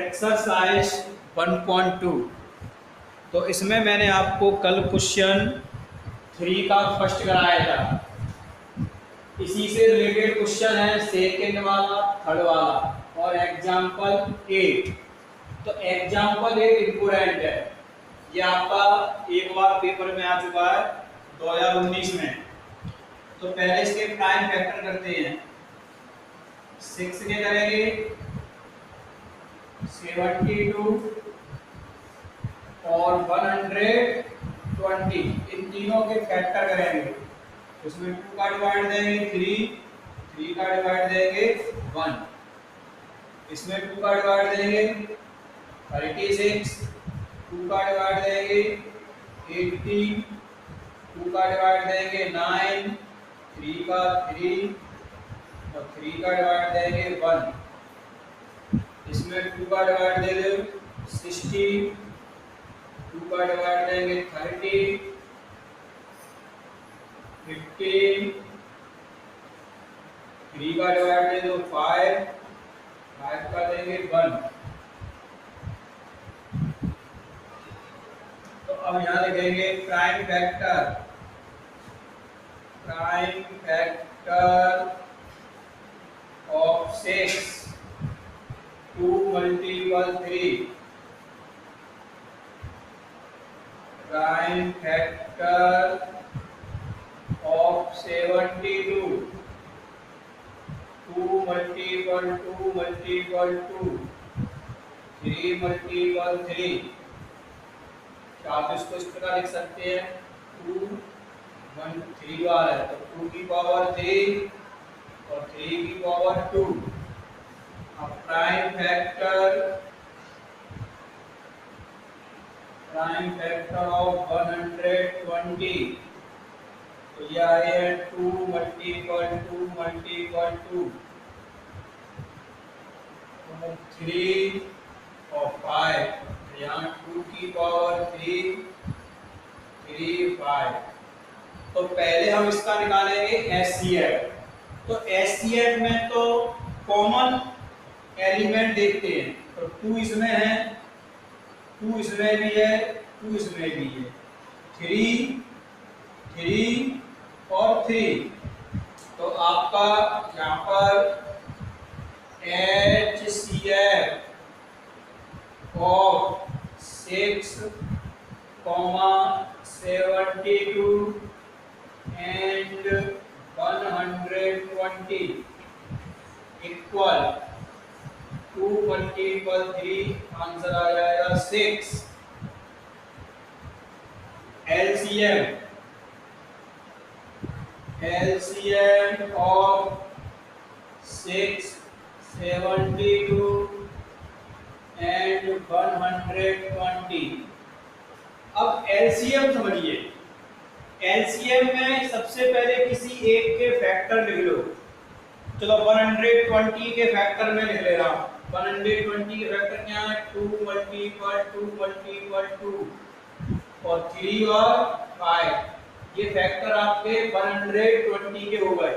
Exercise 1.2। तो इसमें मैंने आपको कल क्वेश्चन 3 का फर्स्ट कराया था। इसी से रिलेटेड क्वेश्चन है सेकंड वाला, थर्ड वाला और एग्जाम्पल 8। तो एग्जाम्पल 8 इम्पोर्टेंट है। ये आपका एक बार पेपर में आ चुका है 2019 में। तो पहले इसके प्राइम फैक्टर करते हैं। 6 के करेंगे, 72 और 120, इन तीनों के फैक्टर करेंगे। उसमें 2 का डिवाइड देंगे 3 का डिवाइड देंगे 1, इसमें 2 का डिवाइड देंगे 36, 2 का डिवाइड देंगे 18, 2 का डिवाइड देंगे 9, 3 का 3 और 3 का डिवाइड देंगे 1, इसमें 2 का डिवाइड दे दो 60, 2 का डिवाइड देंगे 30, 15, 3 का डिवाइड दे दो 5 का देंगे 1। तो अब यहाँ लिखेंगे prime factor of 6, 2 multiple 3, prime factor of 72, 2 multiple 2 multiple 2, 3 multiple 3। आप इसको इस प्रकार लिख सकते हैं 2 1 3 बार है तो 2 की पावर 3 और 3 की पावर 2। अब प्राइम फैक्टर ऑफ 120, तो ये आ रहे हैं 2 मल्टीपल 2 मल्टीपल 2, 3 और 5, यहाँ 2 की पावर 3 5। तो पहले हम इसका निकालेंगे एचसीएफ। तो एचसीएफ में तो कॉमन एलिमेंट देखते हैं। तो 2 इसमें है, 2 इसमें भी है, 2 इसमें भी है, 3 और 3। तो आपका यहाँ पर HCF of 6, 72 and 120 equal 2 multiple 3, answer आ जाएगा 6। LCM of 6, 72 and 120। अब LCM समझिए। LCM में सबसे पहले किसी एक के फैक्टर लिख लो। चलो 120 के फैक्टर में लिख ले रहा हूँ। 120 के फैक्टर क्या है? 2 मल्टीपल 2 मल्टीपल 2 और 3 और 5। ये फैक्टर आपके 120 के हो गए।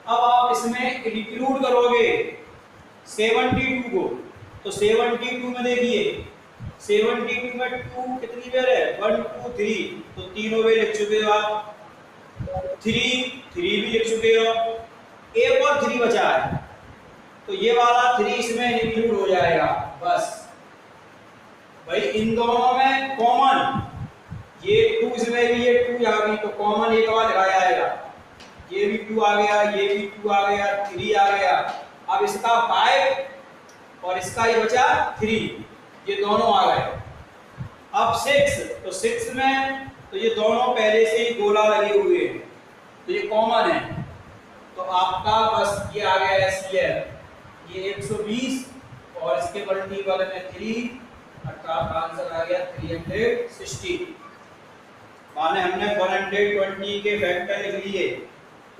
अब आप इसमें इंक्लूड करोगे 72 को। तो 72 में देखिए 72 में 2 कितनी बार है? 1 2 3, तो तीनों बार लिख चुके हो आप। 3 भी लिख चुके हो। एक और 3 बचा है, तो ये वाला 3 इसमें इंक्लूड हो जाएगा। बस भाई इन दोनों में कॉमन, ये 2 इसमें भी, ये 2 यहाँ भी, तो कॉमन एक बार लगाया जाएगा। ये भी 2 आ गया, ये भी 2 आ गया, 3 आ गया। अब इसका 5 और इसका ये बचा 3, ये दोनों आ गए। अब 6, तो 6 में तो ये दोनों पहले से ही गोला लगे हुए हैं, तो ये कॉमन है। तो आपका बस ये आ गया एचसीएफ, ये 120 और इसके मल्टीपल में 3, अर्थात आंसर आ गया 360। माने हमने 120 के फैक्टर लिख लिए,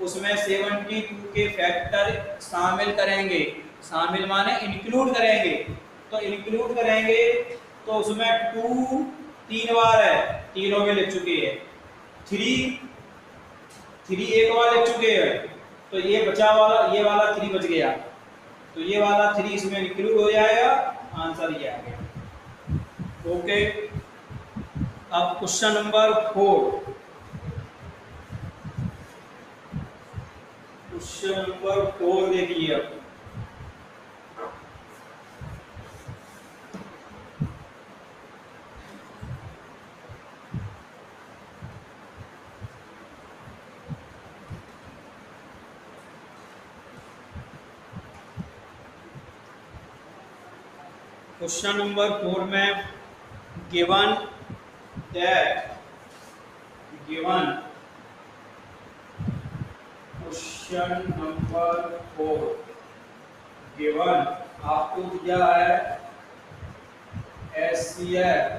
उसमें 72 के फैक्टर शामिल करेंगे। शामिल माने इंक्लूड करेंगे। तो इंक्लूड करेंगे तो उसमें 2 3 बार है, तीनों में लिख चुके हैं। 3 एक बार लिख चुके हैं, तो ये बचा वाला, ये वाला 3 बच गया, तो ये वाला 3 इसमें इंक्लूड हो जाएगा। आंसर ये आ गया। ओके, अब क्वेश्चन नंबर 4। क्वेश्चन नंबर 4 देखिए। अब क्वेश्चन नंबर 4 में गिवन क्वेश्चन नंबर 4 गिवन आपको दिया है SCF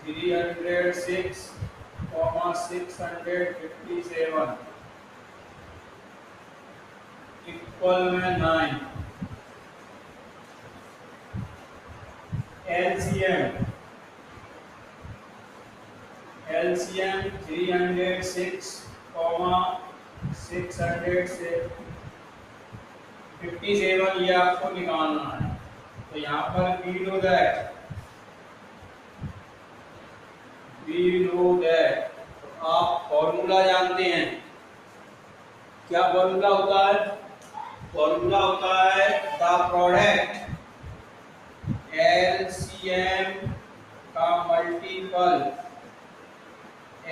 306,657 इक्वल में 9। LCM 306,657 से 57 ये आपको निकालना है। तो यहाँ पर we know that आप फॉर्मूला जानते हैं। क्या फॉर्मूला होता है? फॉर्मूला होता है द प्रोडक्ट LCM का मल्टीपल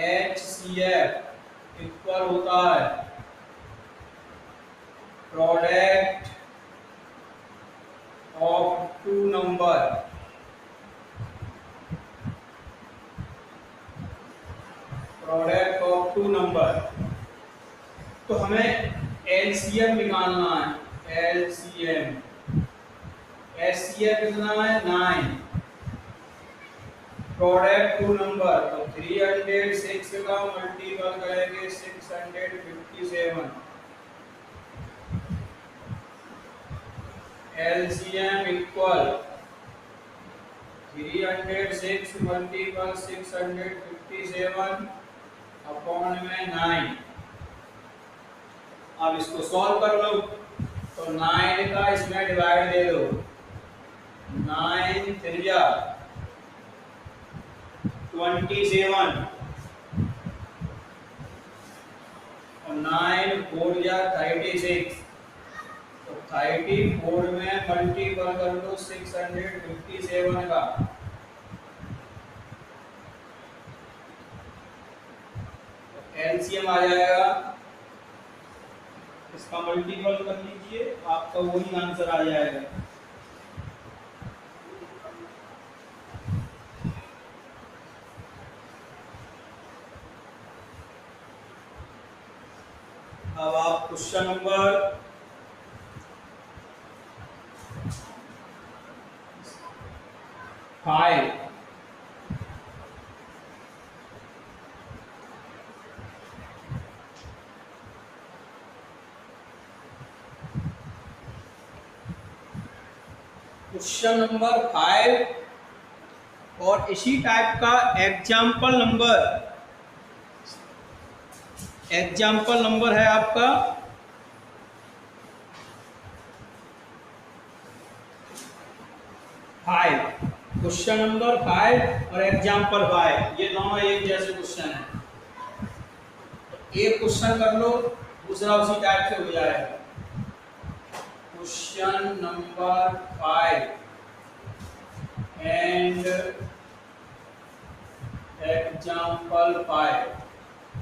HCF इक्वल होता है product of two number. Product of two number. तो हमें LCM निकालना है। LCM SCF कितना है? 9। प्रोडक्ट टू नंबर तो 306 का मल्टीपल करेंगे 657। LCM इक्वल 306 मल्टीपल 657 अपॉन में 9। अब इसको सॉल्व कर लो तो 9 का इसमें डिवाइड दे दो। 9 3 27 और 9 4 36। तो 34 में मल्टीपल कर लो 657 का। LCM आ जाएगा, इसका मल्टीपल कर लीजिए, आपका वही आंसर आ जाएगा। अब आप क्वेश्चन नंबर 5 क्वेश्चन नंबर 5 और इसी टाइप का एग्जाम्पल नंबर है आपका 5। क्वेश्चन नंबर 5 और एग्जाम्पल 5 ये दोनों एक जैसे क्वेश्चन है। एक क्वेश्चन कर लो, दूसरा उसी टाइप से हो जाएगा। Question number 5 and example 5।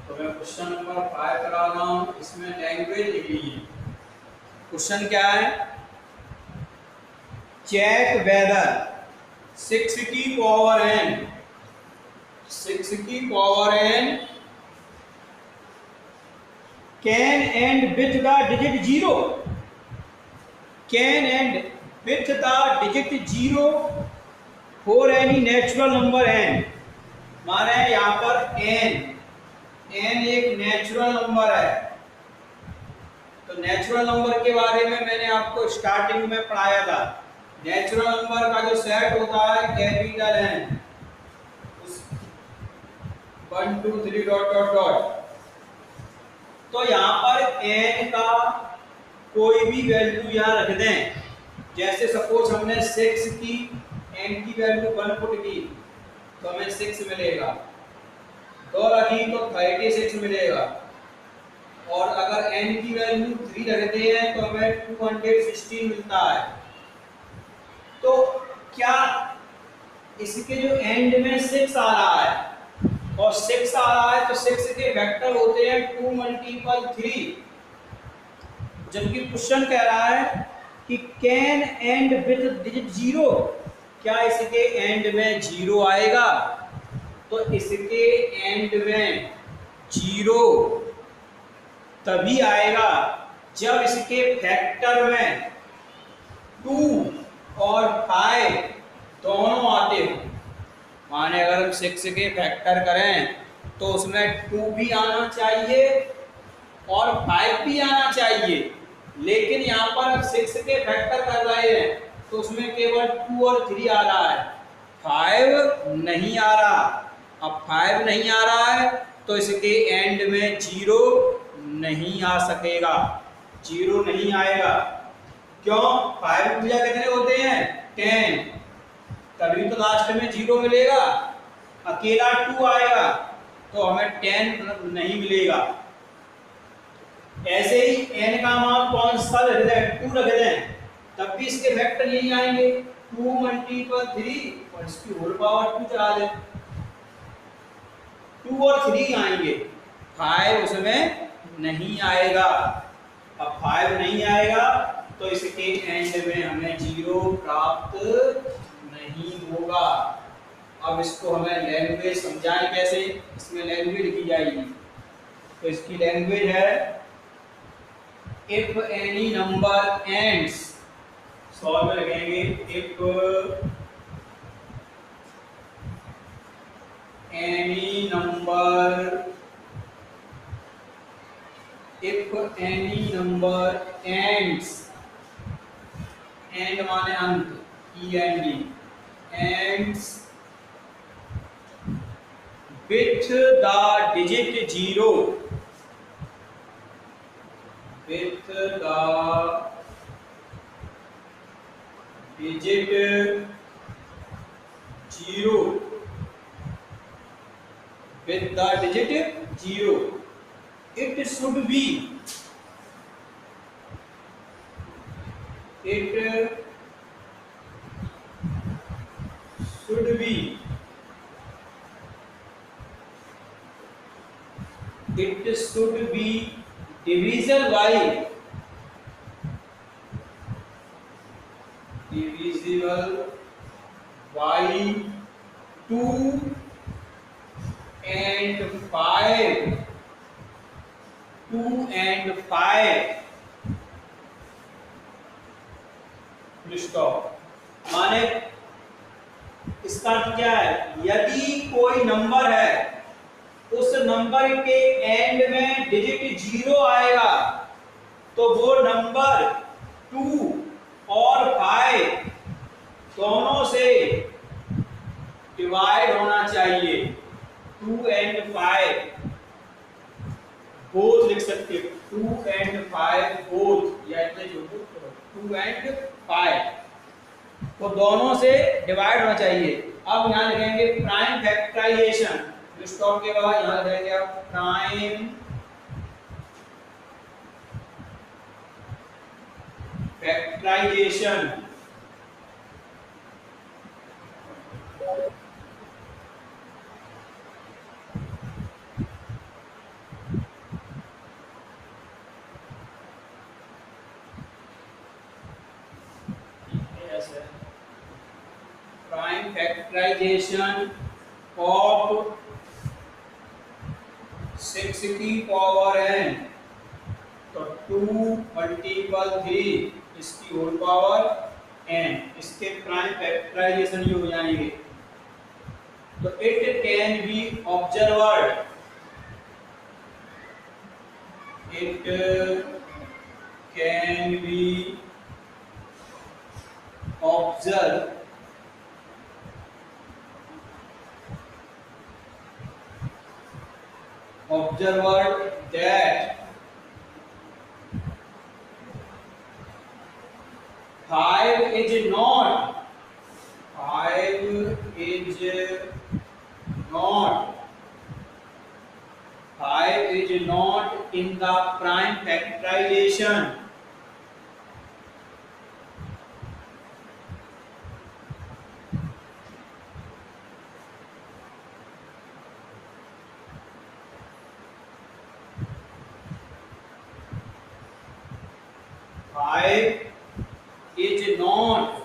तो मैं क्वेश्चन नंबर 5 करा रहा हूँ, इसमें लैंग्वेज लिख लीजिए। क्वेश्चन क्या है? चेक वेदर 6 की power n can and with the digit 0 for any natural number n। माने यहाँ पर n एक नेचुरल नंबर है। तो नेचुरल नंबर के बारे में मैंने आपको स्टार्टिंग में पढ़ाया था। नेचुरल नंबर का जो सेट होता है capital N 1 2 3 dot dot dot. तो यहाँ पर n का कोई भी वैल्यू यहाँ रख दें जैसे सपोज हमने 6 की n की वैल्यू 1 पुट की तो हमें 6 मिलेगा, 2 रखी तो 36 मिलेगा, और अगर n की वैल्यू 3 रखते हैं तो हमें 216 मिलता है। तो क्या इसके जो एंड में 6 आ रहा है और 6 आ रहा है तो 6 के वेक्टर होते हैं 2 मल्टीपल 3, जबकि क्वेश्चन कह रहा है कि कैन एंड विद डिजिट 0, क्या इसके एंड में 0 आएगा? तो इसके एंड में 0 तभी आएगा जब इसके फैक्टर में 2 और 5 दोनों आते हो। माने अगर हम 6 के फैक्टर करें तो उसमें 2 भी आना चाहिए और 5 भी आना चाहिए, लेकिन यहाँ पर हम 6 के फैक्टर कर रहे हैं तो उसमें केवल 2 और 3 आ रहा है, 5 नहीं आ रहा। अब 5 नहीं आ रहा है तो इसके एंड में 0 नहीं आ सकेगा, 0 नहीं आएगा। क्यों? 5 पूजा कितने होते हैं? 10, तभी तो लास्ट में 0 मिलेगा। अकेला 2 आएगा तो हमें 10 नहीं मिलेगा। ऐसे ही n का मान कौन सा रख दें? 2 रख दें, तब भी इसके वेक्टर यही आएंगे, 2 मल्टीपल 3 और इसकी होल पावर 2 चला दें, 2 और 3 आएंगे, 5 उसमें नहीं आएगा। अब 5 नहीं आएगा तो इसके एंड में हमें 0 प्राप्त नहीं होगा। अब इसको हमें लैंग्वेज समझाएं कैसे, इसमें लैंग्वेज लिखी जाएगी। तो इसकी लैंग्वेज है if any number ends, solve में लिखेंगे if any number ends, and माने अंत, END, ends with the digit 0, with the digit 0, with the digit 0, it should be, it should be, it should be divisible by, divisible by 2 and 5, 2 and 5, stop. माने इसका क्या है, यदि कोई number है उस नंबर के एंड में डिजिट 0 आएगा तो वो नंबर 2 और 5 दोनों से डिवाइड होना चाहिए। 2 एंड 5 बोथ लिख सकते हो, 2 एंड 5 बोथ, या इतने जो 2 एंड 5 तो दोनों से डिवाइड होना चाहिए। अब यहाँ लिखेंगे प्राइम फैक्टराइजेशन, स्टॉप के बाद यहाँ लिखेंगे आप prime factorization. Prime factorization of 6 की पावर n, तो 2 मल्टीपल 3 इसकी होल पावर n, इसके प्राइम फैक्टराइजेशन ये हो जाएंगे। तो it can be observed, it can be observe observed that 5 is not, 5 is not, 5 is not in the prime factorization. Five is not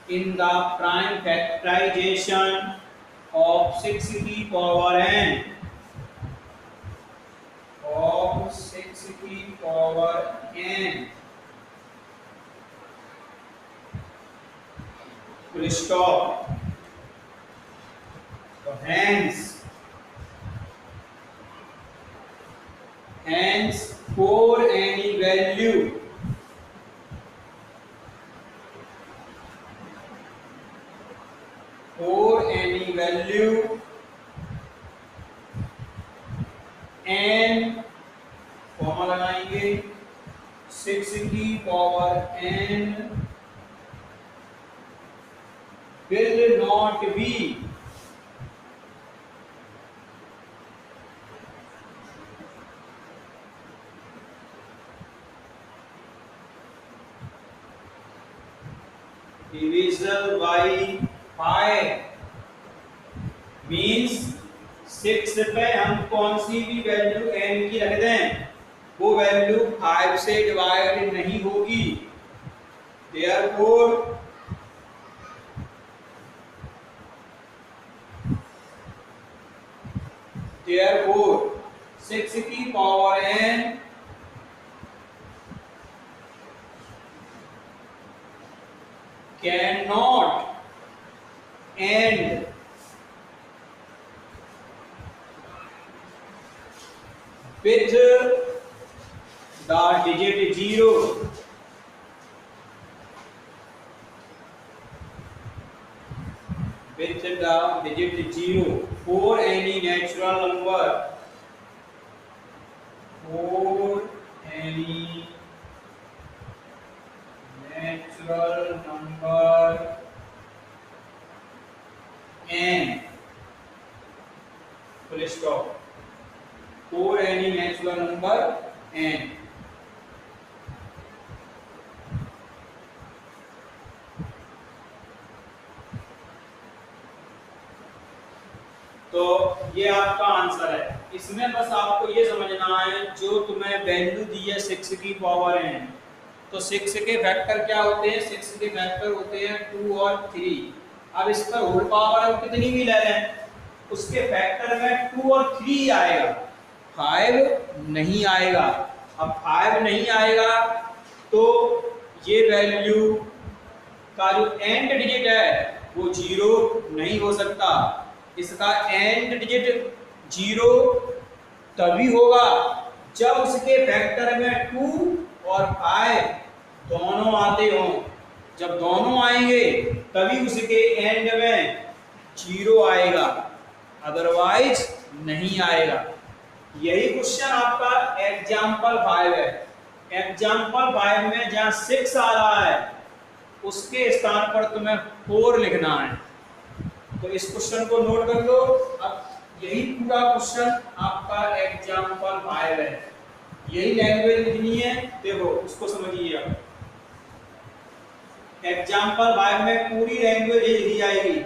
in the prime factorization of 6 की power n, of 6 की power n. Full stop. So hence for any value n, formula लगाएंगे 6 की power n will not be divisible by 5 means 6 पे हम कौन सी भी value n की रख दें वो वैल्यू 5 से डिवाइड नहीं होगी। therefore 6 की power n cannot end with the digit 0, with the digit 0 for any natural number, for any natural number n, full stop, for any natural number n. तो ये आपका आंसर है। इसमें बस आपको ये समझना है जो तुम्हें वैल्यू दी है 6 की पावर n, तो 6 के फैक्टर क्या होते हैं? 6 के फैक्टर होते हैं 2 और 3। अब इस पर होल पावर हम कितनी भी ले लें उसके फैक्टर में 2 और 3 आएगा, 5 नहीं आएगा। अब 5 नहीं आएगा तो ये वैल्यू का जो एंड डिजिट है वो 0 नहीं हो सकता। इसका एंड डिजिट 0 तभी होगा जब उसके फैक्टर में 2 और 5 दोनों आते हों। जब दोनों आएंगे तभी उसके एंड में 0 आएगा, अदरवाइज नहीं आएगा। यही क्वेश्चन आपका एग्जाम्पल 5 है। एग्जाम्पल 5 में जहां 6 आ रहा है उसके स्थान पर तुम्हें 4 लिखना है। तो इस क्वेश्चन को नोट कर लो। अब यही पूरा क्वेश्चन आपका एग्जाम्पल 5 है। यही लैंग्वेज लिखनी है, देखो उसको समझिए। अब एग्जाम्पल 5 में पूरी लैंग्वेज ही लिखी जाएगी।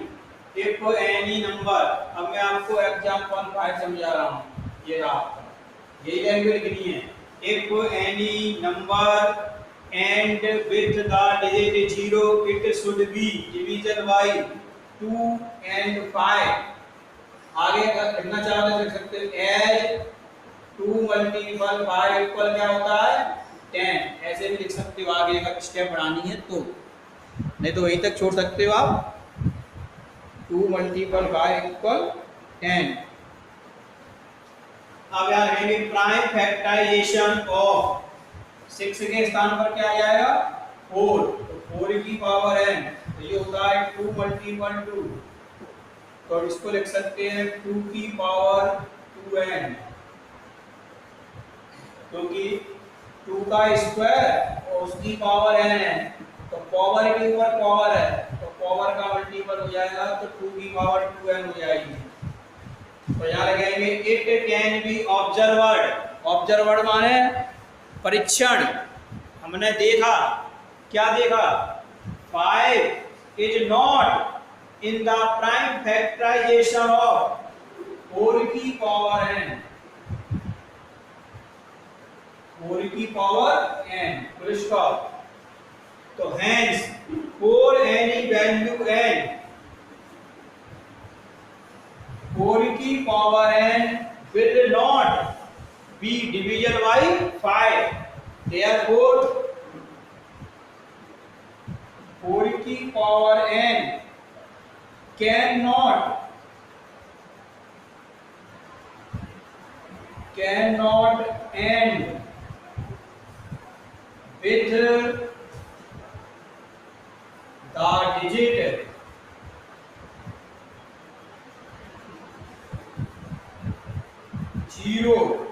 इफ एनी नंबर, अब मैं आपको एग्जाम्पल 5 समझा रहा हूँ, ये रहा आपका, यही लैंग्वेज लिखनी है। If any number and with the digit 0 it should be division bye 2 and 5। आगे अगर लिखना चाहो तो लिख सकते हो एज 2 मल्टीपल 5 इक्वल क्या होता है 10। ऐसे भी लिख सकते हो आगे अगर स्टेप बढ़ानी है तो, नहीं तो वहीं तक छोड़ सकते हो आप। 2 मल्टीपल 5 इक्वल 10। अब यहाँ लिखेंगे प्राइम फैक्टराइजेशन ऑफ 6 के स्थान पर क्या आ जाएगा 4, तो 4 की पावर n, तो ये होता है 2 मल्टीपल 2, तो इसको लिख सकते हैं 2 की पावर 2n, क्योंकि 2 का स्क्वायर और उसकी पावर n है, तो पावर के ऊपर पावर है तो पावर का मल्टीपल हो जाएगा तो 2 की पावर 2n हो जाएगी। तो यहाँ लगाएंगे it can be observed. Observed माने परीक्षण। हमने देखा, क्या देखा? 5 is not in the prime factorization of 4 की पावर n। 4 की पावर n फुल स्टॉप। तो hence for any value n 4 की power n will not be divisible by 5, therefore 4 की power n cannot end with the digit 0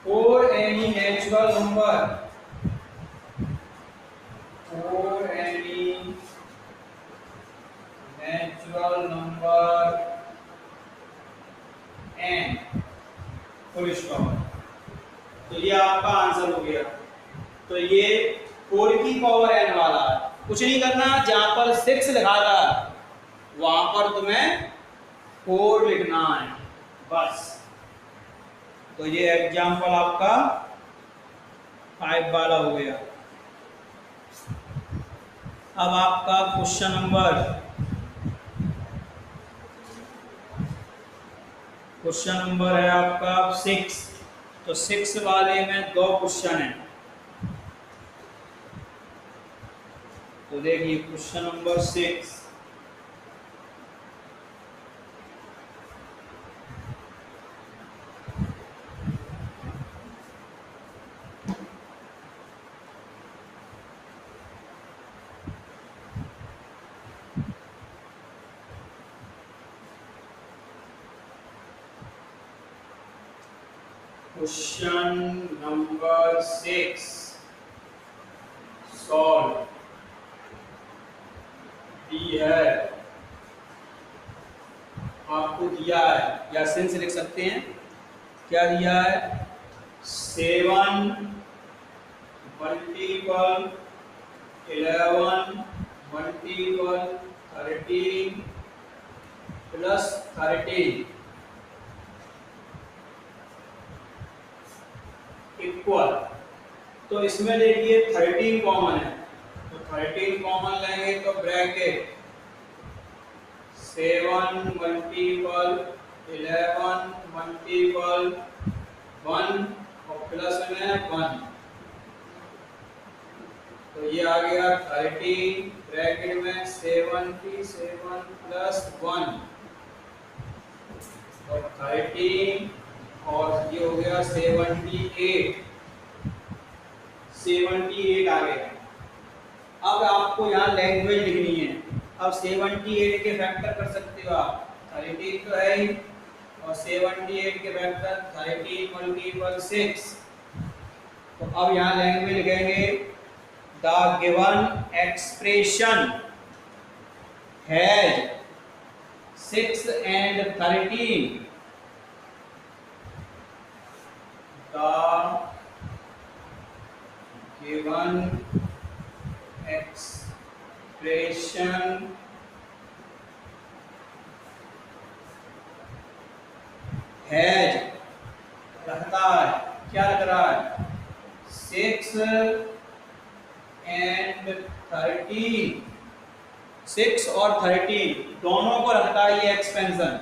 for any natural number, for any natural number n full stop. तो ये आपका answer हो गया। तो ये 4 की पावर n वाला है। कुछ नहीं करना, जहां पर 6 लिखा था वहां पर तुम्हें 4 लिखना है बस। तो ये एग्जाम्पल आपका 5 वाला हो गया। अब आपका क्वेश्चन नंबर है आपका 6। तो 6 वाले में 2 क्वेश्चन है। तो देखिए question number 6। Question number 6 solve the है, आपको दिया है या सिंस लिख सकते हैं। क्या दिया है? 7 मल्टीपल 11 मल्टीपल 13 प्लस 13 इक्वल। तो इसमें देखिए 13 कॉमन है, तो 13 कॉमन लेंगे तो ब्रैकेट 7 मल्टीपल 11 मल्टीपल 1 और प्लस में 1। तो ये आ गया 13 ब्रैकेट में 77 प्लस 1 और 13 और ये हो गया 78 आ गया। अब आपको यहाँ लैंग्वेज लिखनी है। अब 78 के फैक्टर कर सकते हो आप, 13 तो है ही और 78 के फैक्टर 13 मल्टीपल 6। तो अब यहाँ लैंग्वेज लिखेंगे the given expression has 6 and 13। The given expression has रखता है, क्या रख रहा है? 6 and 13, 6 और 13 दोनों को रखता है ये expansion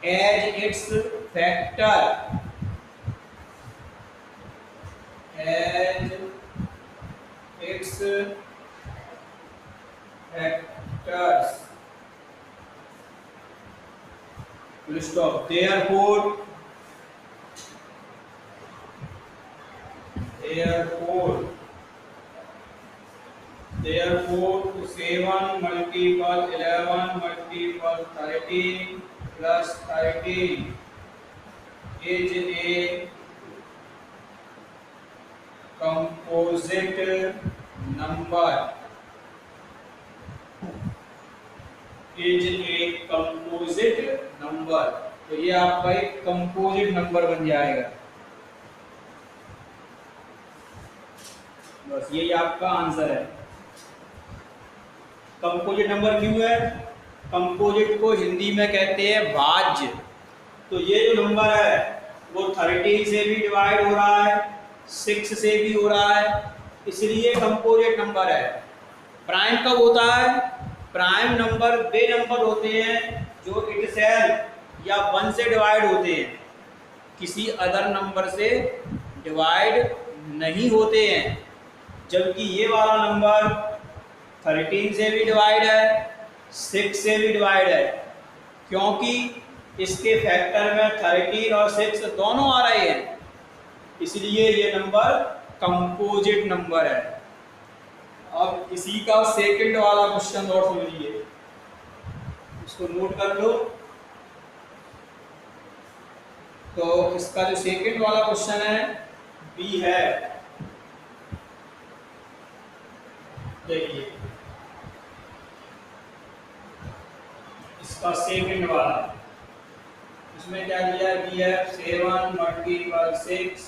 as its factor, as its factors full stop। therefore 7 multiple 11 multiple 13 plus 13 is a composite number is a composite number. तो ये आपका एक कंपोजिट नंबर बन जाएगा। बस यही आपका आंसर है। कंपोजिट नंबर क्यों है? कंपोजिट को हिंदी में कहते हैं भाज्य। तो ये जो नंबर है वो 13 से भी डिवाइड हो रहा है, 6 से भी हो रहा है, इसलिए कंपोजिट नंबर है। प्राइम कब होता है? प्राइम नंबर वे नंबर होते हैं जो इटसेल्फ या 1 से डिवाइड होते हैं, किसी अदर नंबर से डिवाइड नहीं होते हैं। जबकि ये वाला नंबर 13 से भी डिवाइड है, 6 से भी डिवाइड है, क्योंकि इसके फैक्टर में 13 और 6 दोनों आ रहे हैं, इसलिए ये नंबर कंपोजिट नंबर है। अब इसी का सेकंड वाला क्वेश्चन और समझिए, इसको नोट कर लो। तो इसका जो सेकंड वाला क्वेश्चन है बी है, देखिए इसका सेकंड वाला, इसमें क्या दिया है? बी है 7 मल्टीपल 6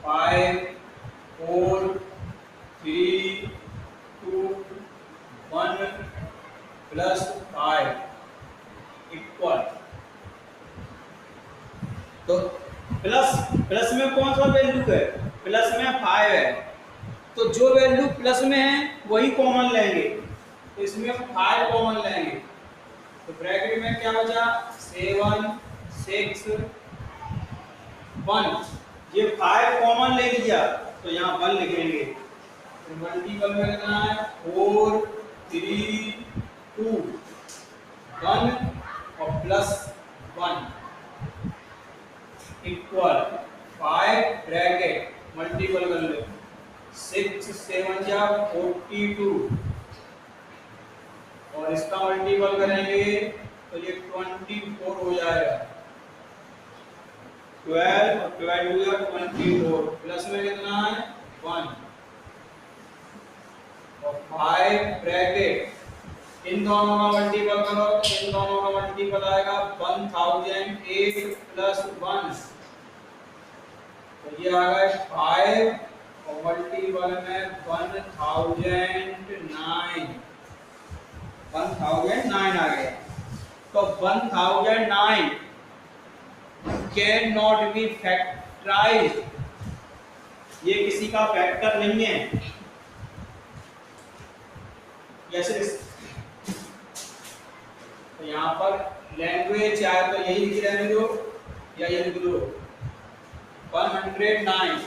5 4 3 2 1 प्लस 5 इक्वल। तो प्लस में कौन सा वैल्यू है? प्लस में 5 है, तो जो वैल्यू प्लस में है वही कॉमन लेंगे, तो इसमें 5 कॉमन लेंगे। तो ब्रैकेट में क्या बचा? 7 6 1, ये 5 कॉमन ले लिया तो यहाँ 1 लिखेंगे। तो मल्टीपल में कितना है? 4 3 2 1 और प्लस 1 इक्वल 5 ब्रैकेट मल्टीपल कर लो, 6 7 जा 42 और इसका मल्टीपल करेंगे तो ये 24 हो जाएगा। 12 और 12 या 24 प्लस में कितना है? 1 और 5 ब्रैकेट इन दोनों का मल्टीपल करो, इन दोनों का मल्टीपल आएगा 1008 प्लस 1, तो ये आ गए 5 और मल्टीपल में 1009 आ गया। तो 1009 कैन नॉट बी फैक्टराइज, ये किसी का फैक्टर नहीं है। जैसे तो यहाँ पर लैंग्वेज चाहे तो यही लिख रहने दो या ये लिख दो 109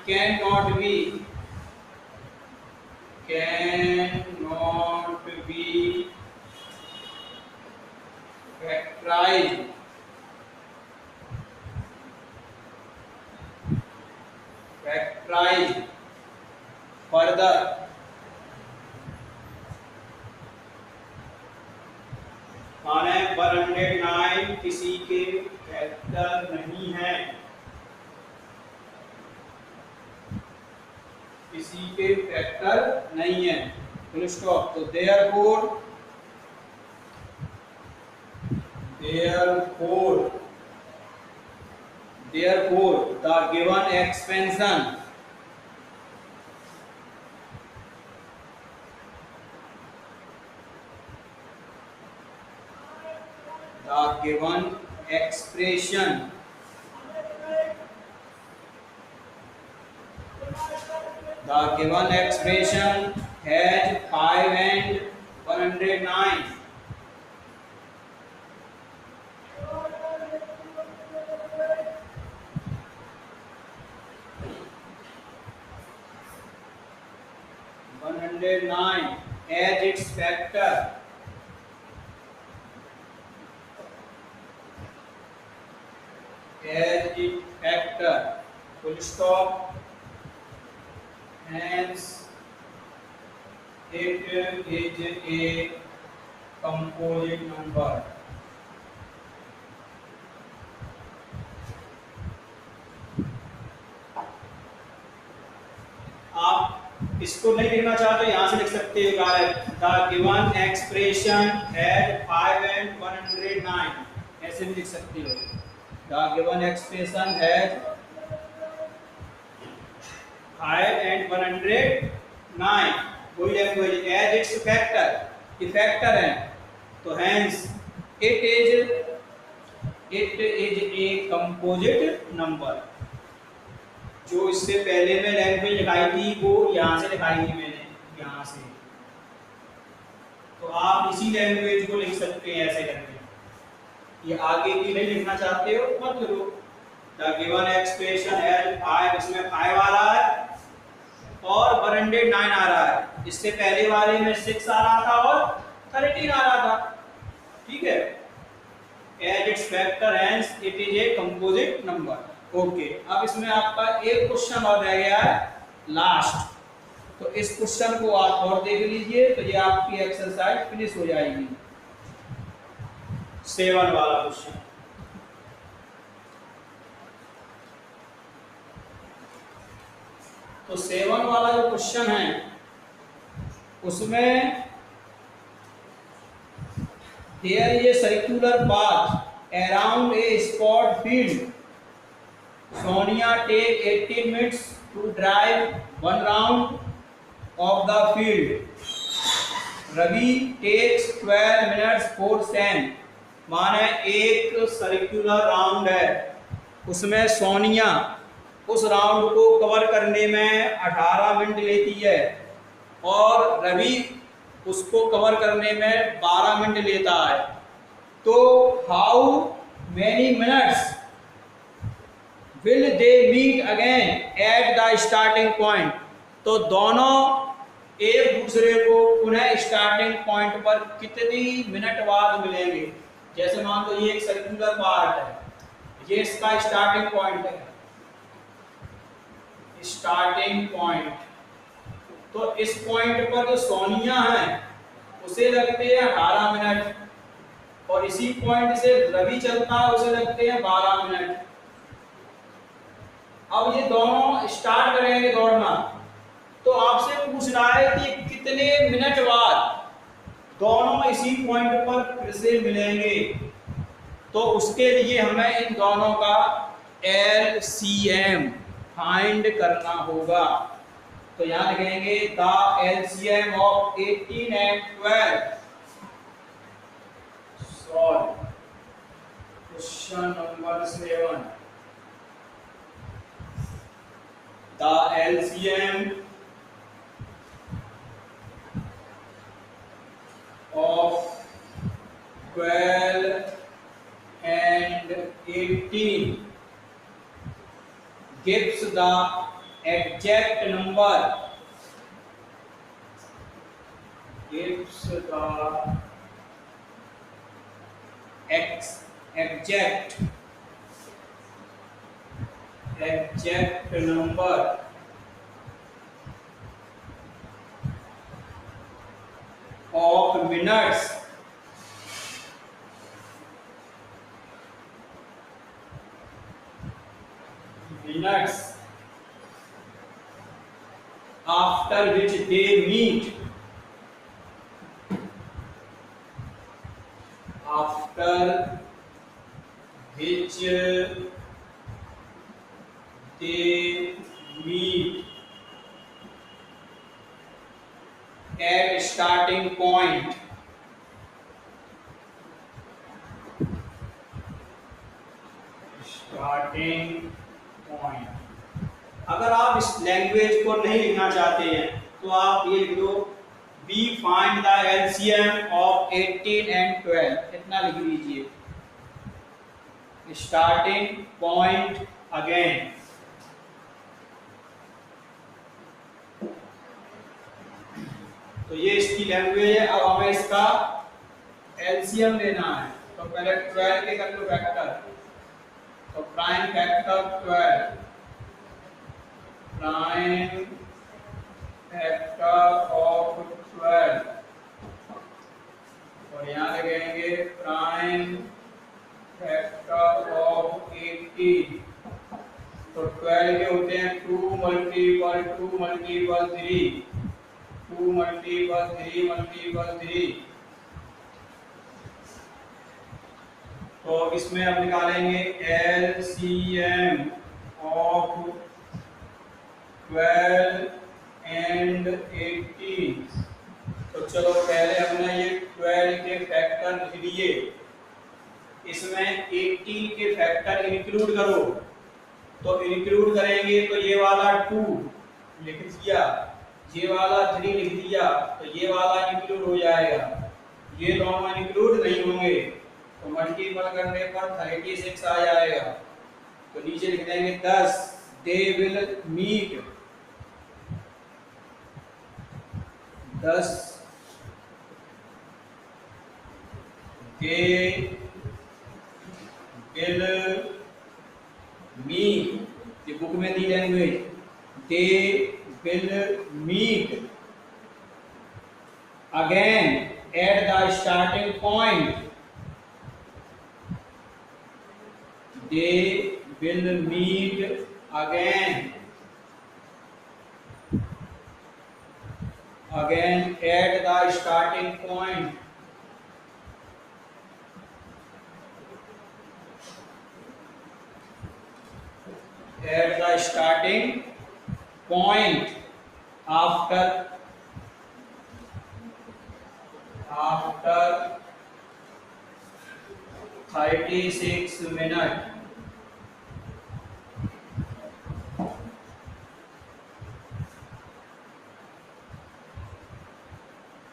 cannot be factorized further। माने 109 किसी के फैक्टर नहीं है, किसी के फैक्टर नहीं है, फुल स्टॉप। तो therefore the given expansion has 5 and 109। as its factor, full stop, hence it is a composite number। इसको नहीं लिखना चाहते तो यहाँ से लिख सकते हो direct, the given expression had 5 and 109, ऐसे भी लिख सकते हो। The given expression had 5 and 109, कोई लैंग्वेज एज इट्स फैक्टर, ये फैक्टर है, तो hence it is a composite number. जो इससे पहले में लैंग्वेज लिखाई थी वो यहाँ से लिखाई थी मैंने, यहाँ से, तो आप इसी लैंग्वेज को लिख सकते हैं ऐसे करके। ये आगे की नहीं लिखना चाहते हो मत लिखो। द गिवन एक्सप्रेशन हैज 5, इसमें 5 आ रहा है और 109 आ रहा है, इससे पहले वाले में 6 आ रहा था और 13 आ रहा था, ठीक है। As its factor hence it is a composite number. Okay, अब इसमें आपका एक क्वेश्चन और रह गया है लास्ट, तो इस क्वेश्चन को आप और देख लीजिए, तो ये आपकी एक्सरसाइज फिनिश हो जाएगी। 7 वाला क्वेश्चन, तो 7 वाला जो क्वेश्चन है उसमें here is a circular path around a sport field. Sonia take 18 minutes to drive 1 round of the field. Ravi takes 12 minutes for same. माने एक सर्कुलर राउंड है, उसमें सोनिया उस राउंड को कवर करने में 18 मिनट लेती है और रवि उसको कवर करने में 12 मिनट लेता है। तो how many minutes will they meet again at the starting point, तो दोनों एक दूसरे को पुनः स्टार्टिंग पॉइंट पर कितनी मिनट बाद मिलेंगे। जैसे मान लो ये एक सर्कुलर पार्ट है, ये इसका स्टार्टिंग पॉइंट है, स्टार्टिंग पॉइंट, तो इस पॉइंट पर जो सोनिया है उसे लगते हैं 18 मिनट और इसी पॉइंट से रवि चलता है उसे लगते हैं 12 मिनट। अब ये दोनों स्टार्ट करेंगे दौड़ना, तो आपसे पूछ रहा है कि कितने मिनट बाद दोनों इसी पॉइंट पर फिर से मिलेंगे, तो उसके लिए हमें इन दोनों का LCM फाइंड करना होगा। तो यहाँ लिखेंगे the LCM of 18 and 12। Solve question number 7। The LCM of 12 and 18 gives the exact number, gives the exact number of minutes after which they meet, after which they meet at starting point, starting point। अगर आप इस language को नहीं लिखना चाहते हैं तो आप ये लिख दो B find the LCM of 18 and 12, इतना लिख लीजिए, स्टार्टिंग पॉइंट अगेन। तो ये इसकी लैंग्वेज है। अब हमें इसका LCM लेना है, तो पहले 12 के कर लो फैक्टर, तो prime factor 12, prime factor of 12, और यहाँ लगेंगे प्राइम फैक्टर ऑफ 18। तो 12 के होते हैं 2 × 2 × 3, 2 मल्टीपल 3 मल्टीपल 3। तो इसमें अब निकालेंगे LCM ऑफ 12 एंड 18। तो चलो पहले हमने ये 12 के फैक्टर लिख दिए, इसमें 18 के फैक्टर इंक्लूड करो। तो इंक्लूड करेंगे तो ये वाला 2 लिख दिया, ये वाला 3 लिख दिया, तो ये वाला इंक्लूड हो जाएगा, ये दोनों इंक्लूड नहीं होंगे, तो मल्टीपल करने पर 36 आ जाएगा। तो नीचे लिख देंगे 10 they will meet, 10 they will meet, ये बुक में दी language, they will meet again at the starting point, they will meet again at the starting point, at the starting point after 36 minutes।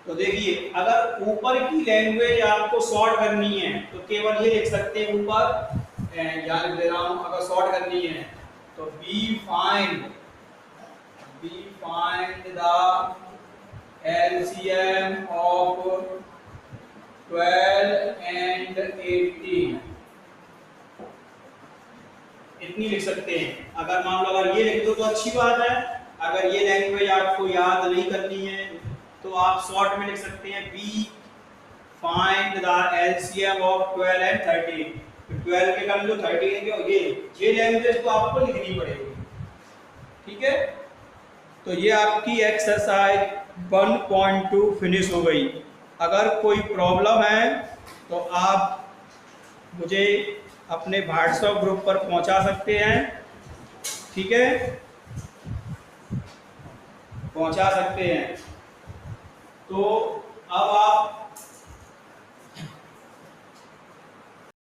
तो देखिए अगर ऊपर की लैंग्वेज आपको sort करनी है तो केवल ये लिख सकते हैं ऊपर, यहाँ लिख दे रहा हूं, अगर सॉर्ट करनी है तो B find the LCM of 12 and 18, इतनी लिख सकते हैं। अगर मान लो अगर ये लिख दो तो अच्छी बात है, अगर ये लैंग्वेज आपको याद नहीं करनी है तो आप शॉर्ट में लिख सकते हैं B find the LCM of 12 and 13। 12 के कर लो 13 के, और ये लैंग्वेज तो आपको लिखनी पड़ेगी, ठीक है। तो ये आपकी एक्सरसाइज 1.2 फिनिश हो गई। अगर कोई प्रॉब्लम है तो आप मुझे अपने व्हाट्सएप ग्रुप पर पहुंचा सकते हैं, ठीक है, पहुंचा सकते हैं। तो अब आप